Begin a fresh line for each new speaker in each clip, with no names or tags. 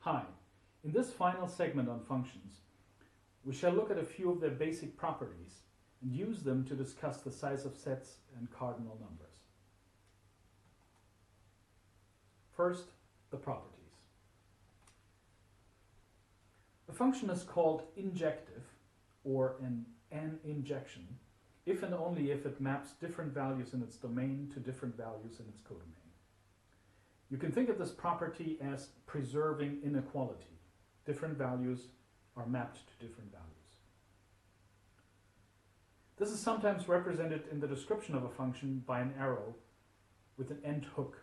Hi, in this final segment on functions, we shall look at a few of their basic properties and use them to discuss the size of sets and cardinal numbers. First, the properties. A function is called injective, or an injection, if and only if it maps different values in its domain to different values in its codomain. You can think of this property as preserving inequality. Different values are mapped to different values. This is sometimes represented in the description of a function by an arrow with an end hook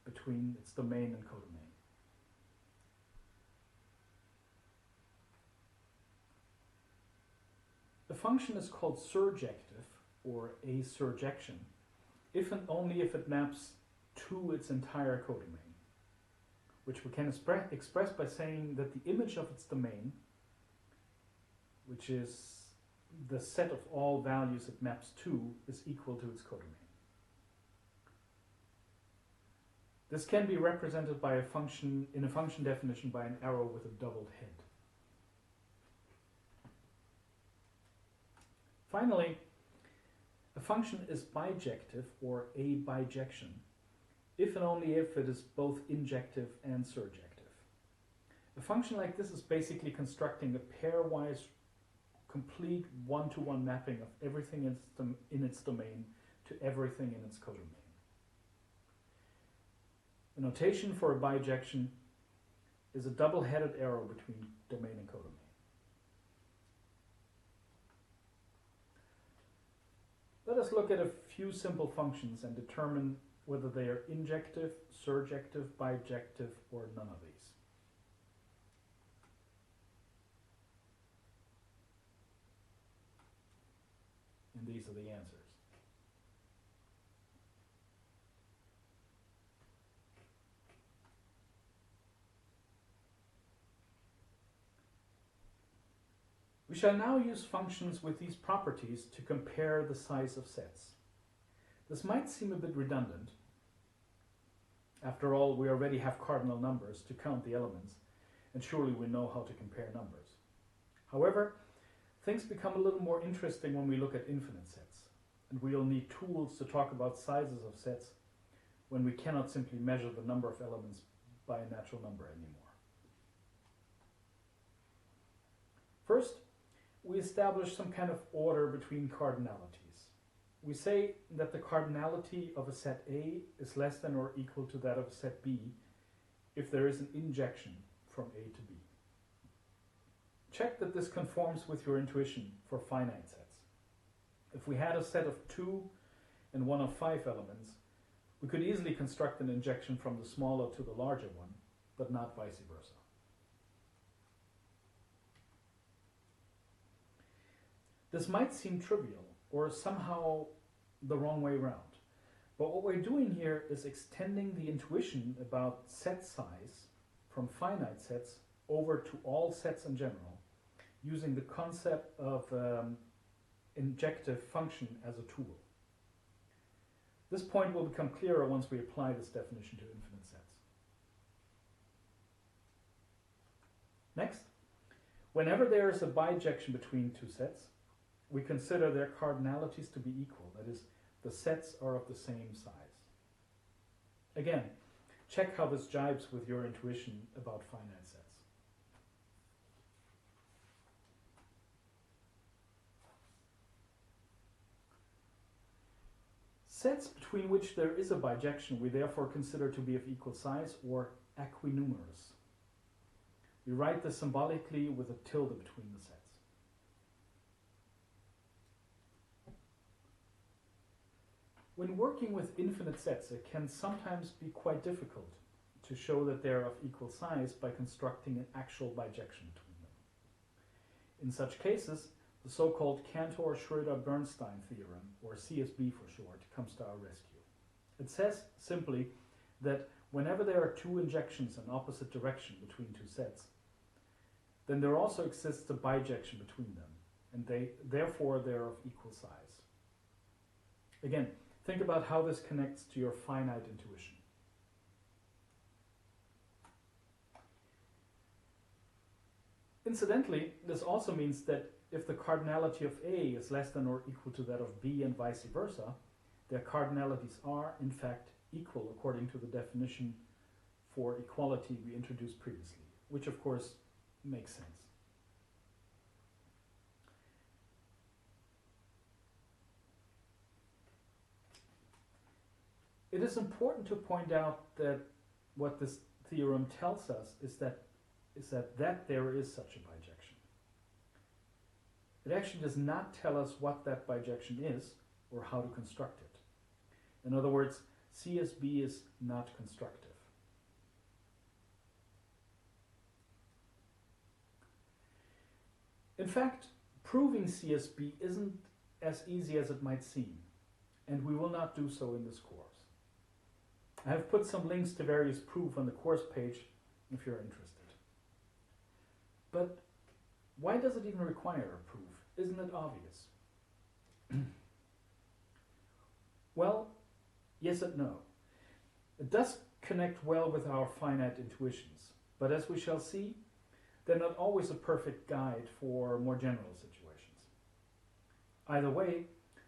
between its domain and codomain. A function is called surjective, or a surjection, if and only if it maps to its entire codomain, which we can express by saying that the image of its domain, which is the set of all values it maps to, is equal to its codomain. This can be represented by a function in a function definition by an arrow with a doubled head. Finally, a function is bijective, or a bijection, if and only if it is both injective and surjective. A function like this is basically constructing a pairwise, complete one-to-one mapping of everything in its domain to everything in its codomain. The notation for a bijection is a double-headed arrow between domain and codomain. Let us look at a few simple functions and determine whether they are injective, surjective, bijective, or none of these. And these are the answers. We shall now use functions with these properties to compare the size of sets. This might seem a bit redundant. After all, we already have cardinal numbers to count the elements, and surely we know how to compare numbers. However, things become a little more interesting when we look at infinite sets, and we'll need tools to talk about sizes of sets when we cannot simply measure the number of elements by a natural number anymore. First, we establish some kind of order between cardinalities. We say that the cardinality of a set A is less than or equal to that of a set B if there is an injection from A to B. Check that this conforms with your intuition for finite sets. If we had a set of 2 and one of 5 elements, we could easily construct an injection from the smaller to the larger one, but not vice versa. This might seem trivial or somehow the wrong way around, but what we're doing here is extending the intuition about set size from finite sets over to all sets in general, using the concept of injective function as a tool. This point will become clearer once we apply this definition to infinite sets. Next, whenever there is a bijection between two sets, we consider their cardinalities to be equal, that is, the sets are of the same size. Again, check how this jibes with your intuition about finite sets. Sets between which there is a bijection we therefore consider to be of equal size, or equinumerous. We write this symbolically with a tilde between the sets. When working with infinite sets, it can sometimes be quite difficult to show that they are of equal size by constructing an actual bijection between them. In such cases, the so-called Cantor-Schroeder-Bernstein theorem, or CSB for short, comes to our rescue. It says simply that whenever there are two injections in opposite direction between two sets, then there also exists a bijection between them, and therefore they're of equal size. Again, think about how this connects to your finite intuition. Incidentally, this also means that if the cardinality of A is less than or equal to that of B and vice versa, their cardinalities are, in fact, equal according to the definition for equality we introduced previously, which of course makes sense. It is important to point out that what this theorem tells us is that there is such a bijection. It actually does not tell us what that bijection is or how to construct it. In other words, CSB is not constructive. In fact, proving CSB isn't as easy as it might seem, and we will not do so in this course. I have put some links to various proof on the course page if you're interested. But why does it even require a proof? Isn't it obvious? Well, yes and no. It does connect well with our finite intuitions, but as we shall see, they're not always a perfect guide for more general situations. Either way,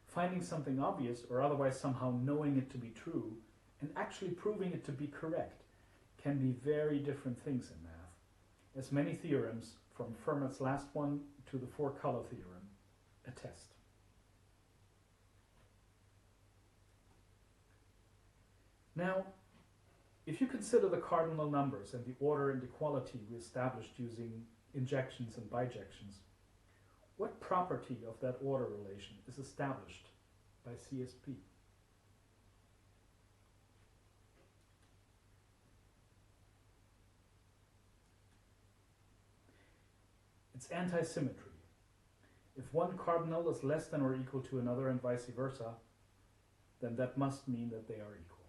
finding something obvious or otherwise somehow knowing it to be true and actually proving it to be correct can be very different things in math, as many theorems, from Fermat's last one to the four-color theorem, attest. Now, if you consider the cardinal numbers and the order and equality we established using injections and bijections, what property of that order relation is established by CSP? It's antisymmetry. If one cardinal is less than or equal to another and vice versa, then that must mean that they are equal.